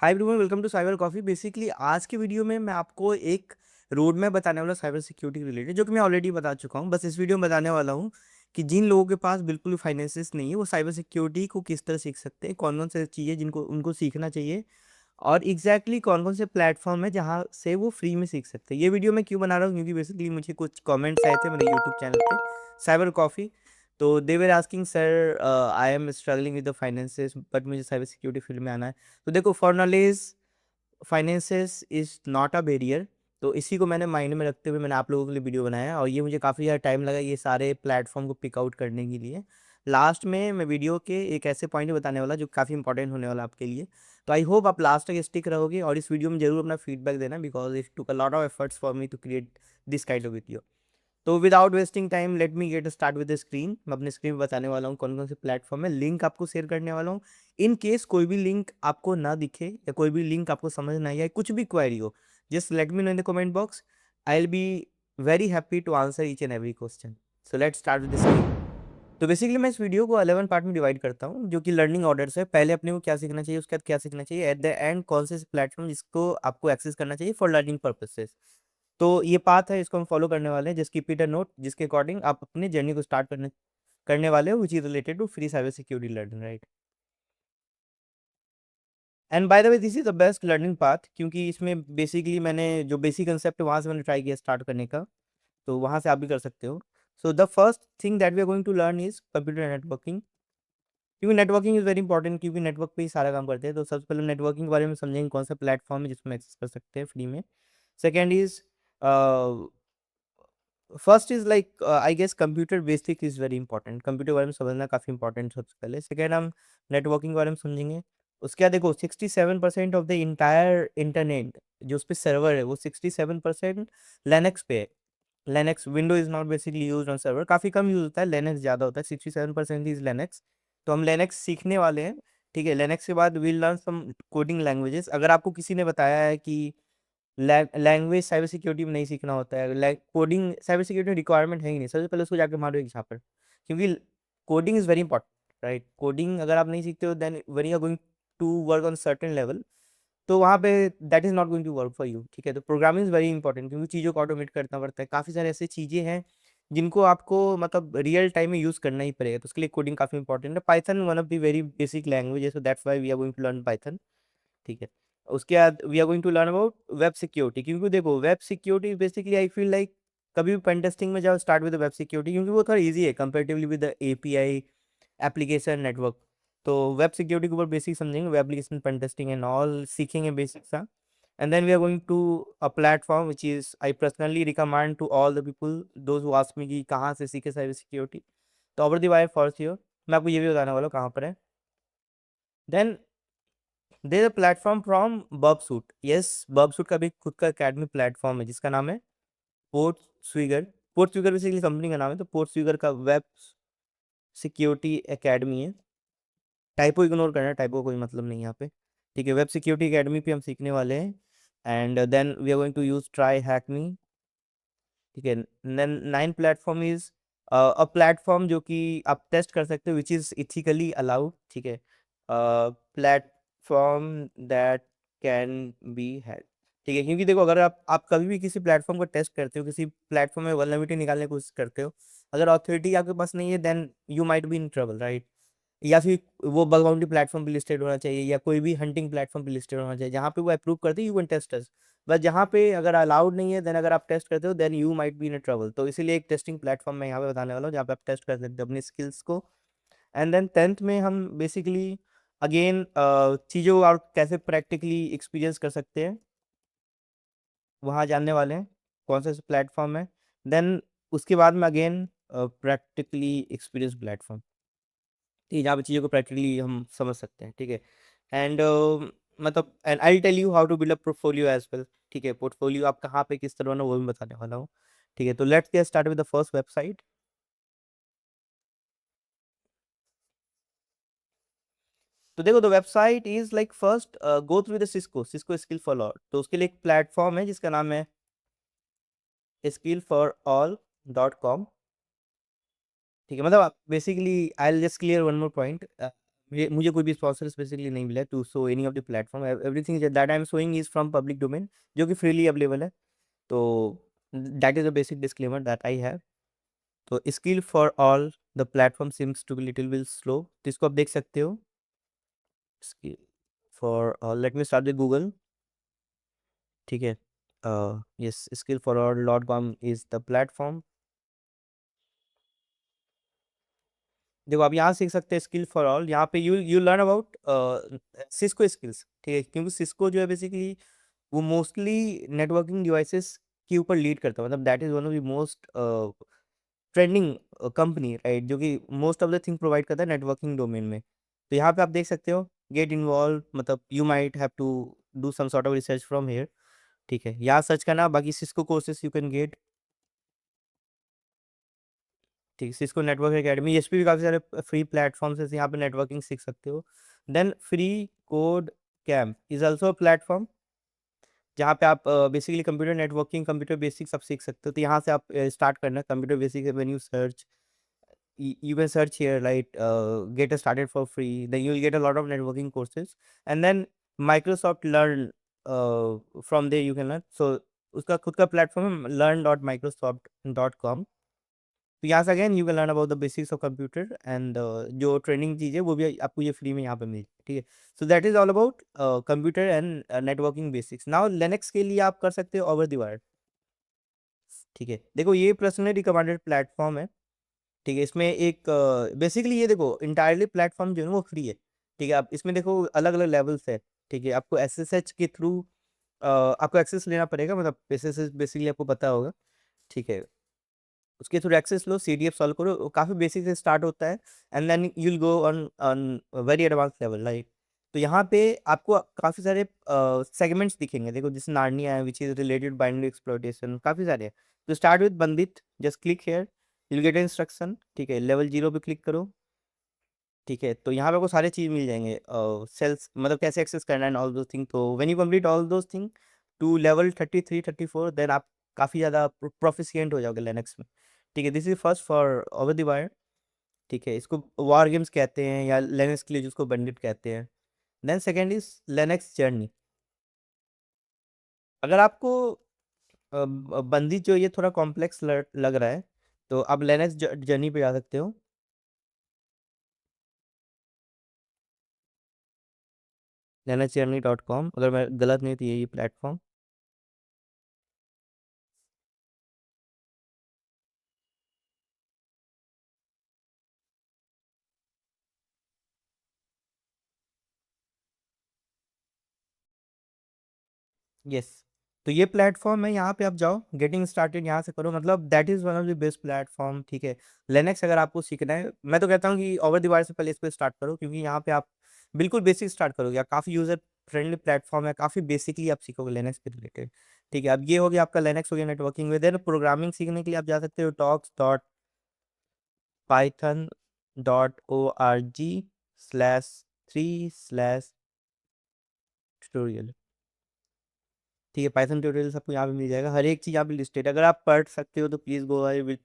Hi everyone, welcome to cyber coffee. Basically आज की video में मैं आपको एक रोड मैप बताने वाला साइबर सिक्योरिटी रिलेटेड, जो कि मैं ऑलरेडी बता चुका हूँ। बस इस वीडियो में बताने वाला हूँ कि जिन लोगों के पास बिल्कुल भी फाइनेंसिस नहीं है, वो साइबर सिक्योरिटी को किस तरह सीख सकते हैं, कौन कौन से चीज़ें जिनको उनको सीखना चाहिए, और एग्जैक्टली कौन कौन से प्लेटफॉर्म है जहाँ से वो फ्री में सीख सकते हैं। ये वीडियो मैं क्यों बना रहा हूँ, क्योंकि बेसिकली मुझे कुछ कमेंट्स आए थे मेरे यूट्यूब चैनल पे साइबर कॉफ़ी। तो they were asking, sir I am struggling with the finances but मुझे साइबर सिक्योरिटी फील्ड में आना है। तो देखो, for knowledge, finances is not a barrier. तो इसी को मैंने माइंड में रखते हुए मैंने आप लोगों के लिए वीडियो बनाया है, और ये मुझे काफ़ी ज़्यादा टाइम लगा ये सारे प्लेटफॉर्म को पिक आउट करने के लिए। लास्ट में मैं वीडियो के एक ऐसे पॉइंट बताने वाला जो काफ़ी इंपॉर्टेंट होने वाला आपके लिए। तो आई होप आप लास्ट तक स्टिक रहोगे और इस वीडियो में जरूर अपना फीडबैक देना, because it took a lot of efforts for me to create this kind of video. तो without wasting time let me get start with the screen. मैं अपने स्क्रीन में बताने वाला हूँ कौन कौन से प्लेटफॉर्म है, लिंक आपको शेयर करने वाला हूँ। इन केस कोई भी लिंक आपको ना दिखे या कोई भी लिंक आपको समझ ना आए, कुछ भी क्वेरी हो, just let me know in the comment box. I will be very happy to answer each and every question. So let's start with the screen. तो बेसिकली मैं इस वीडियो को 11 पार्ट में डिवाइड करता हूँ, जो कि लर्निंग ऑर्डर्स है। पहले अपने को क्या सीखना चाहिए, उसके बाद क्या सीखना चाहिए, एट द एंड कौन से प्लेटफॉर्म जिसको आपको एक्सेस करना चाहिए फॉर लर्निंग पर्पसेस। तो ये पाथ है, इसको हम फॉलो करने वाले हैं। Just keep it a note, जिसके अकॉर्डिंग आप अपनी जर्नी को स्टार्ट करने करने वाले हो, which is related to free cyber security learning, right. And by the way, this is the best learning path, क्योंकि इसमें बेसिकली मैंने जो बेसिक कंसेप्ट है वहाँ से मैंने ट्राई किया स्टार्ट करने का। तो वहाँ से आप भी कर सकते हो। So the first thing that we are going to learn is computer networking, क्योंकि नेटवर्किंग इज वेरी इंपॉर्टेंट, क्योंकि नेटवर्क पे ही सारा काम करते हैं। तो सबसे पहले नेटवर्किंग के बारे में समझेंगे, कौन सा प्लेटफॉर्म है जिसमें एक्सेस कर सकते हैं फ्री में। Second is, first is like I guess computer basic is very important. Computer के बारे में समझना काफ़ी इंपॉर्टेंट सबसे पहले। सेकेंड, हम नेटवर्किंग के बारे में समझेंगे। उसके बाद देखो, 67% ऑफ द इंटायर इंटरनेट जो उस पर सर्वर है, वो 67% लिनक्स पे है। Linux, window is not basically use on server, काफ़ी कम यूज होता है, लिनक्स ज़्यादा होता है। 67% इज लिनक्स। तो हम लिनक्स सीखने वाले हैं, ठीक है। लिनक्स के बाद we'll learn some coding languages. अगर आपको किसी ने बताया है कि लैंग्वेज साइबर सिक्योरिटी में नहीं सीखना होता है, कोडिंग साइबर सिक्योरिटी रिक्वायरमेंट है ही नहीं, सबसे पहले उसको जाके मारो एक झापड़, क्योंकि coding is very important, right. Coding अगर आप नहीं सीखते हो, then when you are going to work on certain level, तो वहाँ पे that is not going to work for you, ठीक है। तो प्रोग्रामिंग इज़ वेरी इंपॉर्टेंट, क्योंकि चीज़ों को ऑटोमेट करना पड़ता है। काफ़ी सारे ऐसे चीज़ें हैं जिनको आपको मतलब रियल टाइम में यूज़ करना ही पड़ेगा, तो उसके लिए कोडिंग काफ़ी इंपॉर्टेंट है। Python one of the very basic language है, so that's why we are going to learn Python, ठीक है। उसके बाद we are going to learn about web security, क्योंकि देखो web security basically I feel like, कभी भी पेन टेस्टिंग में जाओ स्टार्ट विद वेब सिक्योरिटी, क्योंकि वो थोड़ा इजी है comparatively with API application network. तो वेब सिक्योरिटी के ऊपर बेसिक समझेंगे, web application pen testing and all सीखेंगे बेसिक सा। And then we are going to a platform which is I personally recommend to all the people those who ask me कि कहाँ से सीखे cyber security. तो over the Y for your, मैं आपको ये भी बताने वाला हूँ कहाँ पर है। Then there a platform from Burp Suite. Yes, Burp Suite का भी खुद का एकेडमी प्लेटफॉर्म है जिसका नाम है पोर्ट स्विगर। पोर्ट स्विगर बेसिकली कंपनी का नाम है, तो पोर्ट स्विगर का वेब सिक्योरिटी एकेडमी है। टाइपो इग्नोर करना है, टाइपो कोई मतलब नहीं है यहाँ पे, ठीक है। वेब सिक्योरिटी एकेडमी पे हम सीखने वाले हैं। And then we are going to use TryHackMe, ठीक है। Then nine platform is a platform जो कि आप टेस्ट कर सकते हो, विच इज इथिकली अलाउड, ठीक है। Platform that can be hack, ठीक है। क्योंकि देखो, अगर आप कभी भी किसी प्लेटफॉर्म को टेस्ट करते हो, किसी प्लेटफॉर्म में वल्नरेबिलिटी निकालने की कोशिश करते हो, अगर अथॉरिटी आपके पास नहीं है, then you might be in trouble, right. या फिर वो बग बाउंटी प्लेटफॉर्म पे लिस्टेड होना चाहिए, या कोई भी हंटिंग प्लेटफॉर्म पे लिस्टेड होना चाहिए, जहाँ पे वो अप्रूव करते हैं यू कैन टेस्ट अस। बस जहाँ पे अगर अलाउड नहीं है, देन अगर आप टेस्ट करते हो, then you might be in trouble. तो इसीलिए एक टेस्टिंग प्लेटफॉर्म मैं यहाँ पे बताने वाला हूँ, जहाँ पे आप टेस्ट कर सकते हो अपनी स्किल्स को। एंड देन टेंथ में हम बेसिकली अगेन चीज़ों और कैसे प्रैक्टिकली एक्सपीरियंस कर सकते हैं वहाँ जानने वाले हैं, कौन सा प्लेटफॉर्म है। देन उसके बाद में अगेन प्रैक्टिकली एक्सपीरियंस प्लेटफॉर्म, ठीक है, जहाँ पे चीज़ों को प्रैक्टिकली हम समझ सकते हैं, ठीक है। एंड मतलब and I tell you how to build a portfolio as well, ठीक है। पोर्टफोलियो आप कहाँ पे किस तरह ना, वो भी बताने वाला हूँ, ठीक है। तो let's get start with the first website. तो देखो, the website is like first go through the Cisco skill for all. तो उसके लिए एक प्लेटफॉर्म है जिसका नाम है skillforall.com, ठीक है। मतलब basically I will just clear one more point, मुझे कोई भी स्पॉन्सर स्पेसिफिकली नहीं मिला to show any of the platform, everything that I am showing is from public domain, जो कि फ्रीली अवेलेबल है। तो that is a basic disclaimer that I have. तो skill for all the platform seems to be little bit slow, तो इसको आप देख सकते हो। Skill for all, let me start with Google. ठीक है, yes, skill for all dot com is the platform. देखो आप यहाँ सीख सकते हैं स्किल फॉर ऑल, यहाँ पे you learn about Cisco skills. ठीक है, क्योंकि सिस्को जो है बेसिकली वो मोस्टली नेटवर्किंग डिवाइसेस के ऊपर लीड करता है, मतलब that is one of the most trending company, right, जो कि most of the thing provide करता है नेटवर्किंग डोमेन में। तो यहाँ पे आप देख सकते हो गेट इन्वॉल्व, मतलब you might have to do some sort of research from here. ठीक है, यहाँ सर्च करना, बाकी Cisco courses you can get. ठीक है, सिस्को नेटवर्क एकेडमी, इस पे भी काफ़ी सारे फ्री प्लेटफॉर्म्स है, यहाँ पे नेटवर्किंग सीख सकते हो। Then free code camp is also platform, जहाँ पे आप basically computer networking, computer basics आप सीख सकते हो। तो यहाँ से आप स्टार्ट करना computer basic, when you search, you can search here, right, get started for free, then you'll get a lot of networking courses, and then Microsoft Learn, from there you can learn, so उसका खुद का platform है learn.microsoft.com। तो यहाँ से again you can learn about the basics of computer, and जो training चीज़ है वो भी आपको ये फ्री में यहाँ पे मिल, ठीक है। So that is all about computer and networking basics. Now Linux के लिए आप कर सकते हो ओवर द वायर। ठीक है, देखो ये पर्सनली रिकमेंडेड प्लेटफॉर्म है। ठीक है, इसमें एक बेसिकली ये देखो इंटायरली प्लेटफॉर्म जो है ना वो फ्री है। ठीक है, आप इसमें देखो अलग अलग लेवल्स है। ठीक है, आपको एसएसएच के थ्रू आपको एक्सेस लेना पड़ेगा, मतलब एसएसएच बेसिकली आपको पता होगा। ठीक है, उसके थ्रू एक्सेस लो, सीडीएफ सॉल्व करो, काफ़ी बेसिक से स्टार्ट होता है, and then you will go on on very advance level, right. तो यहाँ पे आपको काफ़ी सारे सेगमेंट्स दिखेंगे, देखो जैसे नार्निया है which is related binary exploitation, काफ़ी सारे हैं। तो start with Bandit, just click here, you get instruction. ठीक है, लेवल 0 पे क्लिक करो। ठीक है, तो यहाँ पे आपको सारे चीज़ मिल जाएंगे, सेल्स मतलब कैसे एक्सेस करना है ऑल दो थिंग। तो व्हेन यू कंप्लीट ऑल दो थिंग टू लेवल 33-34, देन आप काफ़ी ज़्यादा प्रोफिशिएंट हो जाओगे लिनक्स में। ठीक है, this is first for over the wire. ठीक है, इसको वार गेम्स कहते हैं, या लिनक्स के लिए जिसको बंडिट कहते हैं। Then second is Linux journey. अगर आपको बंदी जो ये थोड़ा कॉम्प्लेक्स लग रहा है, तो आप लिनक्स जर्नी पे जा सकते हो। linuxjourney.com, अगर मैं गलत नहीं तो यही प्लेटफॉर्म। यस, तो ये प्लेटफॉर्म है, यहाँ पे आप जाओ, गेटिंग स्टार्टेड यहाँ से करो, मतलब that is one of the best platform. ठीक है, लिनक्स अगर आपको सीखना है, मैं तो कहता हूँ कि ओवर द वायर से पहले इस पर स्टार्ट करो, क्योंकि यहाँ पे आप बिल्कुल बेसिक स्टार्ट करोगे, काफ़ी यूजर फ्रेंडली प्लेटफॉर्म है, काफ़ी बेसिकली आप सीखोगे लिनक्स के रिलेटेड। ठीक है, अब ये हो गया आपका लिनक्स हो गया नेटवर्किंग में। देन प्रोग्रामिंग सीखने के लिए आप जा सकते हो talks.python.org/3/tutorial। ठीक है, पाइथन ट्यूटोरियल्स आपको यहाँ पे मिल जाएगा, हर एक चीज़ यहाँ पे लिस्टेड। अगर आप पढ़ सकते हो तो please go ahead with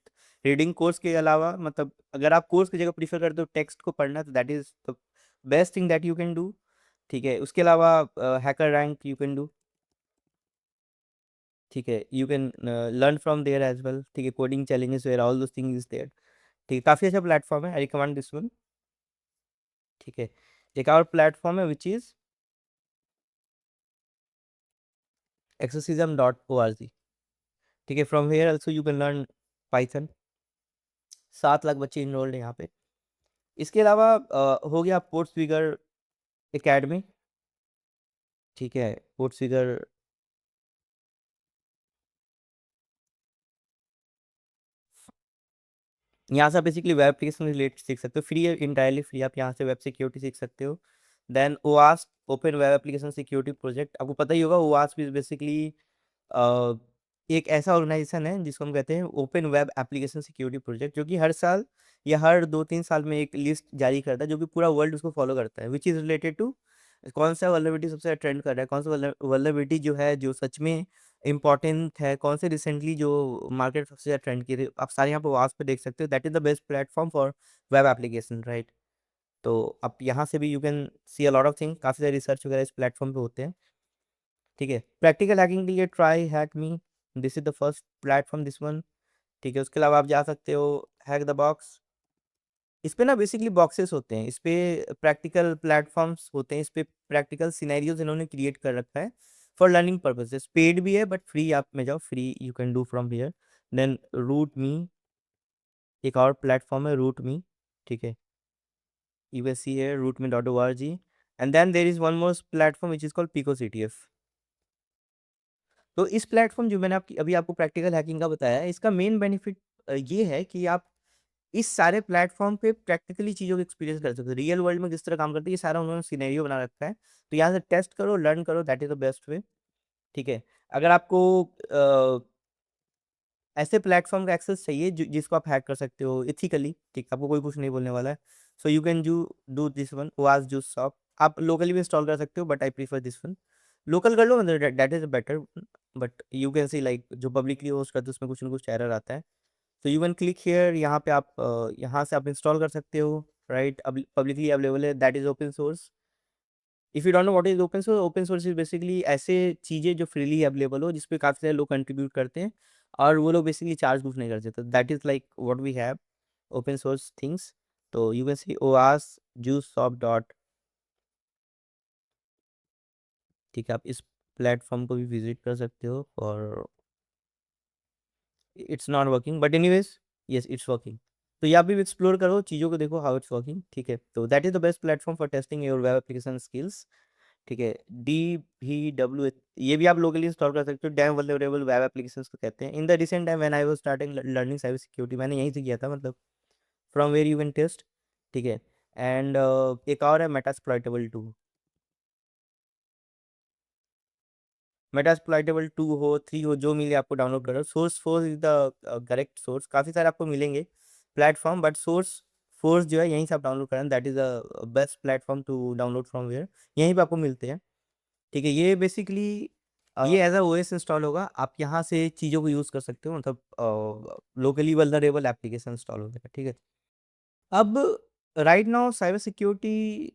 reading. Course के अलावा, मतलब अगर आप कोर्स की जगह प्रीफर करते हो टेक्स्ट को पढ़ना, तो that is the best thing that you can do. ठीक है, उसके अलावा HackerRank you can do. ठीक है, you can learn from there as well. ठीक है, coding challenges where all those things is there. ठीक है, काफ़ी अच्छा प्लेटफॉर्म है, आई रिकमेंड दिस वन। ठीक है, एक और प्लेटफॉर्म है विच इज़ exorcism.org। ठीक है, from here also you can learn Python. 7 lakh बच्चे इनरोल्ड हैं यहाँ पे। इसके अलावा हो गया पोर्ट्स फिगर एकेडमी। ठीक है, पोर्ट्स फिगर, यहाँ से आप बेसिकली वेब एप्लीकेशन रिलेटेड सीख सकते हो, फ्री है, इंटायरली फ्री। आप यहाँ से वेब सिक्योरिटी सीख सकते हो। देन ओवास्प, open web application security project, आपको पता ही होगा ओवास्प इज बेसिकली एक ऐसा ऑर्गेनाइजेशन है जिसको हम कहते हैं open web application security project, जो कि हर साल या हर 2-3 साल में एक लिस्ट जारी करता है, जो कि पूरा वर्ल्ड उसको फॉलो करता है, विच इज़ रिलेटेड टू कौन सा वल्नरेबिलिटी सबसे ज़्यादा ट्रेंड कर रहा है, कौन सा वल्नरेबिलिटी जो है जो सच में इंपॉर्टेंट है, कौन से रिसेंटली जो मार्केट सबसे ज़्यादा ट्रेंड की है, आप सारे यहाँ पे वास पे देख सकते हो। That is the best platform for web application, right. तो आप यहाँ से भी you can C a lot of thing, काफ़ी सारे रिसर्च वगैरह इस प्लेटफॉर्म पे होते हैं। ठीक है, प्रैक्टिकल हैकिंग के लिए try hack me, this is the first platform, this one. ठीक है, उसके अलावा आप जा सकते हो हैक द बॉक्स। इस पे ना बेसिकली बॉक्सेस होते हैं, इस पे प्रैक्टिकल प्लेटफॉर्म्स होते हैं, इस पे प्रैक्टिकल सिनेरियोज इन्होंने क्रिएट कर रखा है फॉर लर्निंग पर्पसेस। पेड भी है बट फ्री, आप में जाओ, free you can do from here. Then root me, एक और प्लेटफॉर्म है रूट मी। ठीक है, you will see here rootme.org, and then there is one more platform which is called pico ctf। तो इस प्लेटफॉर्म जो मैंने आपकी अभी आपको प्रैक्टिकल हैकिंग का बताया है, इसका मेन बेनिफिट ये है कि आप इस सारे प्लेटफॉर्म पे प्रैक्टिकली चीज़ों को एक्सपीरियंस कर सकते हो, रियल वर्ल्ड में किस तरह काम करती है, ये सारा उन्होंने सिनेरियो बना रखा है। तो यहाँ से टेस्ट करो, लर्न करो, that is the best way. ठीक है, अगर आपको ऐसे प्लेटफॉर्म का एक्सेस चाहिए जिसको आप हैक कर सकते हो इथिकली, ठीक, आपको कोई कुछ नहीं बोलने वाला है, so you can do this one, ओआस जूस शॉप। आप लोकली भी इंस्टॉल कर सकते हो but I prefer this one. Local कर लो, मतलब that is better, but you can see like जो पब्लिकली होस्ट करते हैं उसमें कुछ ना कुछ एरर आता है। तो यू कैन क्लिक हियर, यहाँ पे आप यहाँ से आप इंस्टॉल कर सकते हो, राइट। अब पब्लिकली अवेलेबल है, that is open source. If you don't know what is open source is basically ऐसे चीज़ें जो फ्रीली अवेलेबल हो, जिसपे काफ़ी सारे लोग कंट्रीब्यूट करते हैं और वो लोग बेसिकली चार्ज कुछ नहीं करते, तो that is like what we have, open source things. तो यू कैन सी ओआस जूस शॉप डॉट। ठीक है, आप इस प्लेटफॉर्म को भी विजिट कर सकते हो, और it's not working but anyways, yes it's working. तो ये आप भी एक्सप्लोर करो, चीज़ों को देखो हाउ इट्स वर्किंग। ठीक है, तो that is the best platform for testing your web application skills. ठीक है, DVW, ये भी आप लोकली इंस्टॉल कर सकते हो, डैम वल्नरेबल वेब एप्लीकेशंस को कहते हैं। In the recent time when I was starting learning cyber security, मैंने यहीं से किया था, मतलब from where you can test. ठीक है, एंड एक और है मेटास्प्लॉइटेबल 2। मेटास्प्लॉइटेबल 2 हो, 3 हो, जो मिले आपको डाउनलोड करो। Source force is the correct source, काफ़ी सारे आपको मिलेंगे प्लेटफॉर्म, बट सोर्स फोर्स जो है यहीं से आप डाउनलोड करें, that is the best platform to download from where, यहीं पे आपको मिलते हैं। ठीक है, ये बेसिकली ये एज अ ओएस इंस्टॉल होगा, आप यहाँ से चीज़ों को यूज़ कर सकते हो, मतलब लोकली वल्नरेबल एप्लीकेशन इंस्टॉल हो जाएगा। ठीक है, अब राइट नाउ साइबर सिक्योरिटी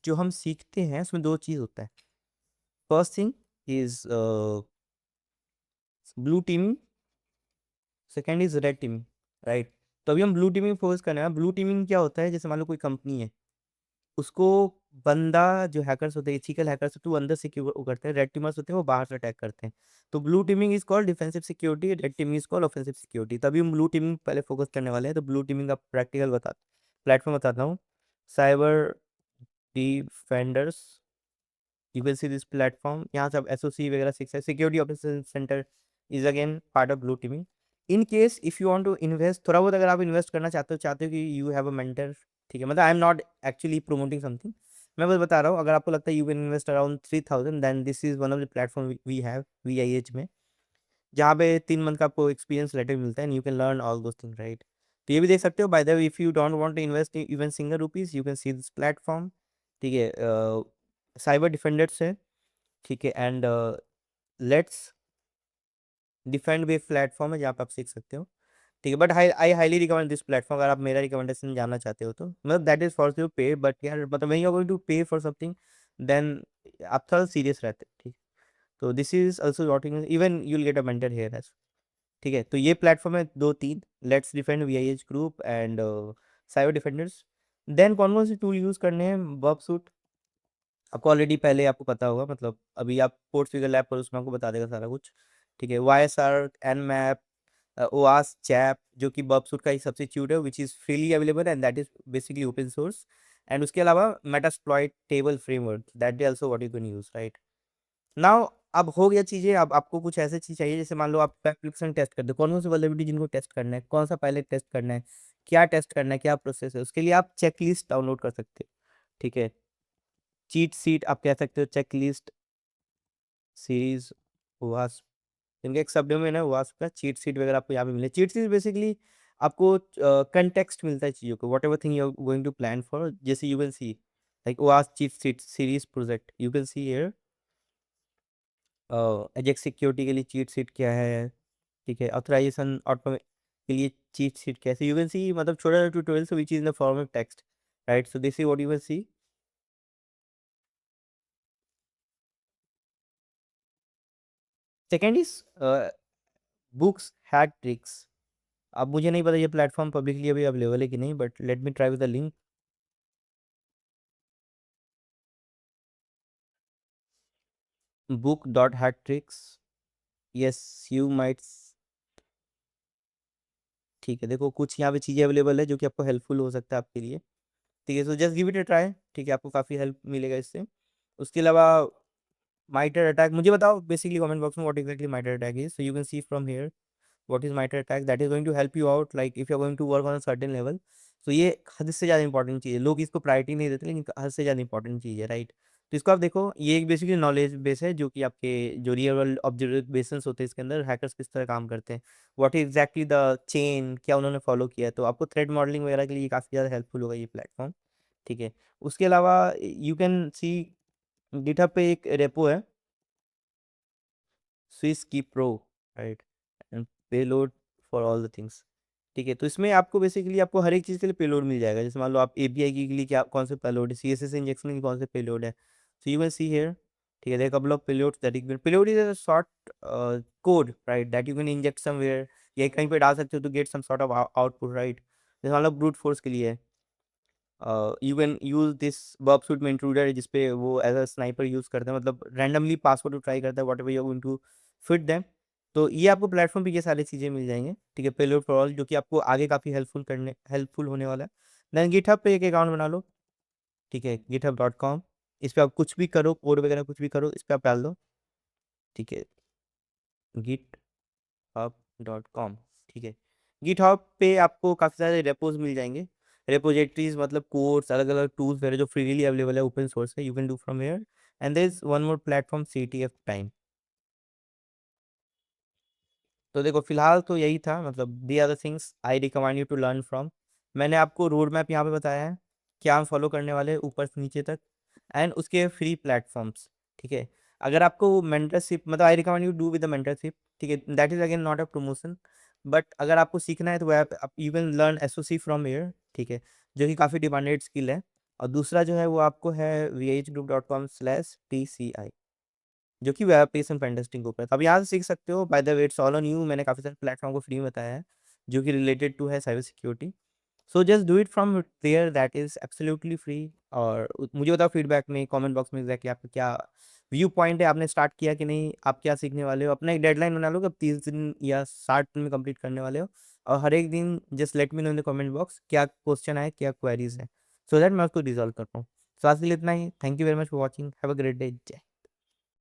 जो हम सीखते हैं उसमें दो चीज़ होता है। First thing is blue teeming, second is red teeming, right. तो अभी हम ब्लू टीमिंग फोकस करना है। ब्लू टीमिंग क्या होता है, जैसे मान लो कोई कंपनी है, उसको बंदा जो हैकर्स होते हैं, एथिकल हैकर्स होते हैं, वो अंदर से क्यों करते हैं, रेड टीमर्स होते हैं वो बाहर से अटैक करते हैं। तो blue teeming is called defensive security, red teeming is called offensive security. तभी हम ब्लू टीमिंग पहले फोकस करने वाले हैं। तो ब्लू टीमिंग का प्रैक्टिकल प्लेटफॉर्म बताता हूँ, cyber defenders, you will see this platform. यहाँ से आप एसओसी वगैरह सीख सकते हैं। Security operation center is again part of blue teaming. In case if you want to invest, थोड़ा बहुत अगर आप इन्वेस्ट करना चाहते हो कि यू हैव अ मेंटर, ठीक है, मतलब I am not actually promoting something, मैं बस बता रहा हूँ, अगर आपको लगता है you can invest around 3000, then this is one of the platform we have VIH में, जहाँ पे 3 मंथ का आपको एक्सपीरियंस लेटर मिलता है, and you can learn all those thing, right. तो ये भी देख सकते हो। By the way, if you don't want to invest even single rupees, you can see this platform. ठीक है, साइबर डिफेंडर्स है। ठीक है, एंड लेट्स डिफेंड भी एक प्लेटफॉर्म है जहाँ पे आप सीख सकते हो। ठीक है, but I highly recommend this platform, अगर आप मेरा रिकमेंडेशन जानना चाहते हो तो, मतलब that is for you pay, but यार मतलब when you are going to pay for something, then आप थोड़ा सीरियस रहते हैं। ठीक, तो दिस इज ऑल्सो वॉटिंग, even you will get a mentor here as. ठीक है, तो ये प्लेटफॉर्म है दो तीन, let's defend, VIH group, and cyber defenders. Then कौन कौन से टूल यूज़ करने हैं, वर्क सूट आपको ऑलरेडी पहले आपको पता होगा, मतलब अभी आप पोर्ट्स फिगर लैब पर, उसमें आपको बता देगा सारा कुछ। ठीक है, YSR, Nmap, OWASP, चैप, जो कि बर्बसूट का ही सब्स्टिट्यूट है, which is freely available and that is basically open source. And उसके अलावा Metasploit table framework, that is also what you can use, right. Now अब हो गया चीज़ें, अब आपको कुछ ऐसे चीज़ चाहिए, जैसे मान लो आप एप्लीकेशन टेस्ट करते हो, कौन कौन सी वल्नरेबिलिटी जिनको टेस्ट करना है, कौन सा पहले टेस्ट करना है, क्या टेस्ट करना है, क्या प्रोसेस है, उसके लिए आप चेकलिस्ट डाउनलोड कर सकते हो। ठीक है, चीट सीट आप कह सकते हो, चेकलिस्ट सीरीज, वास्प, इनके एक शब्द में ना वास्प का चीट सीट वगैरह आपको यहाँ पे मिले। चीट सीट बेसिकली आपको कंटेक्स्ट मिलता है चीज़ों को, whatever thing you are going to plan for, जैसे यू कैन सी लाइक वास्प cheat sheet series project, you can see here Ajax security के लिए चीट सीट क्या है। ठीक है, ऑथराइजेशन ऑटो के लिए चीट सीट कैसे, यू कैन सी, मतलब छोटा सा tutorial which is in the form of text, right? So this is what you will see. Second is books hack tricks. अब मुझे नहीं पता ये प्लेटफॉर्म पब्लिकली अभी अवेलेबल है कि नहीं, but let me try with the link. Book dot hack tricks, yes you might. ठीक है, देखो कुछ यहाँ पे चीज़ें अवेलेबल है जो कि आपको हेल्पफुल हो सकता है आपके लिए। ठीक है, so just give it a try, ठीक है, आपको काफ़ी हेल्प मिलेगा इससे। उसके अलावा माइटर अटैक, मुझे बताओ बेसिकली कमेंट बॉक्स में what exactly माइटर attack is, so you can C from here what is MITRE attack that is going to help you out like if you are going to work on a certain level। so ये हद से ज़्यादा important चीज़ है, लोग इसको priority नहीं देते लेकिन हद से ज़्यादा इंपॉर्टेंट चीज़ है, राइट। तो इसको आप देखो, ये एक बेसिकली नॉलेज बेस है जो कि आपके जो रियल वर्ल्ड ऑब्जर्वेशंस होते हैं इसके अंदर हैकर्स किस तरह काम करते हैं, what is exactly the chain, क्या उन्होंने फॉलो किया है। तो आपको थ्रेड मॉडलिंग वगैरह के लिए काफ़ी ज़्यादा हेल्पफुल होगा ये प्लेटफॉर्म, ठीक है। उसके अलावा यू कैन सी गिटहब पे एक रेपो है, स्विस की pro, right, and payload for all the things. ठीक है, तो इसमें आपको बेसिकली आपको हर एक चीज़ के लिए पेलोड मिल जाएगा। जैसे मान लो आप एपीआई के लिए क्या कौन से पेलोड है, सीएसएस इंजेक्शन की कौन से पेलोड है, so you can see here. ठीक है, there couple of payloads that you payload is a short code, right, that you can inject somewhere, या कहीं पे डाल सकते हो to get some sort of output, right. जैसे मान लो ब्रूट फोर्स के लिए you can use this burp suite में इंट्रूडर, जिसपे वो एज अ स्नाइपर यूज करते हैं, मतलब रैंडमली पासवर्ड को ट्राई करता है whatever you going to fit them. तो ये आपको प्लेटफॉर्म पे ये सारी चीज़ें मिल जाएंगे, ठीक है, पेलोड फॉर ऑल, जो कि आपको आगे काफ़ी हेल्पफुल होने वाला है। देन गिटहब पे एक अकाउंट बना लो, ठीक है, github.com। इस पे आप कुछ भी करो, कोड वगैरह कुछ भी करो, इस पे आप डाल दो, ठीक है, github.com, ठीक है। गिटहब पे आपको काफ़ी सारे रेपोज मिल जाएंगे, रेपोजिटरीज मतलब कोर्स, अलग अलग टूल्स वगैरह जो फ्रीली अवेलेबल है, ओपन सोर्स है, you can do from here. And there is one more platform CTF time. तो देखो फिलहाल तो यही था, मतलब these are the things I recommend you to learn from. मैंने आपको रोड मैप यहाँ पे बताया है, क्या हम फॉलो करने वाले हैं ऊपर से नीचे तक, एंड उसके फ्री प्लेटफॉर्म्स, ठीक है। अगर आपको मेंटरशिप, मतलब आई recommend you do with the mentorship, ठीक है, that is again not a promotion, but अगर आपको सीखना है तो वह आप you can learn SOC from air, ठीक है, जो कि काफ़ी डिमांडेड स्किल है। और दूसरा जो है वो आपको है vhgroup.com/TCI, जो कि वेब एप्लीकेशन पेन टेस्टिंग के ऊपर है। तो आप यहाँ से सीख सकते हो, by the way it's all on you, मैंने काफ़ी सारे प्लेटफॉर्म को फ्री में बताया है जो कि रिलेटेड टू है cyber security. So just do it from there, that is absolutely free. और मुझे बताओ फीडबैक में, कमेंट बॉक्स में एग्जैक्टली आपका क्या व्यू पॉइंट है, आपने स्टार्ट किया कि नहीं, आप क्या सीखने वाले हो, अपना एक डेडलाइन बना लो कि आप 30 दिन या 60 दिन में कंप्लीट करने वाले हो। और हर एक दिन just let me know in the comment box क्या क्वेश्चन आए, क्या क्वेरीज है, सो दैट मैं उसको रिजॉल्व कर पाऊँ। सो आज के लिए इतना ही, thank you very much for watching, have a great day, जय